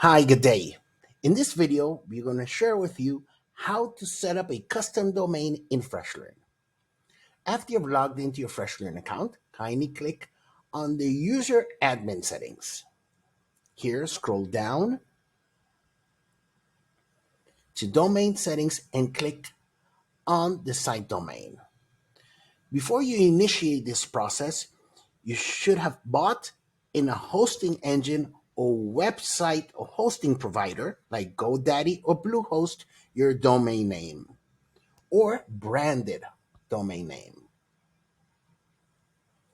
Hi, good day. In this video, we're going to share with you how to set up a custom domain in FreshLearn. After you've logged into your FreshLearn account, kindly click on the user admin settings. Here, scroll down to domain settings and click on the site domain. Before you initiate this process, you should have bought in a hosting engine or website or hosting provider like GoDaddy or Bluehost your domain name or branded domain name.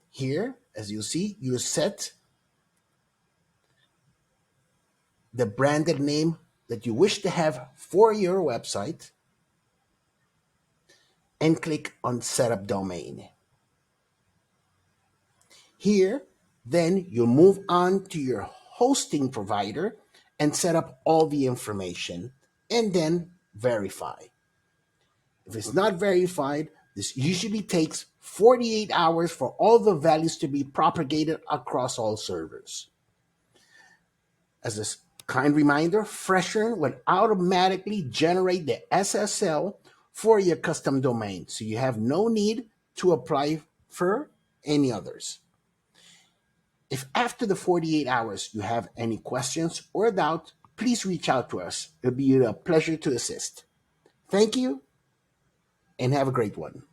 Here, as you see, you set the branded name that you wish to have for your website and click on Setup Domain. Here, then you move on to your hosting provider and set up all the information and then verify. If it's not verified, this usually takes 48 hours for all the values to be propagated across all servers. As a kind reminder, FreshEarn will automatically generate the SSL for your custom domain, so you have no need to apply for any others. If after the 48 hours you have any questions or doubt, please reach out to us. It'll be a pleasure to assist. Thank you and have a great one.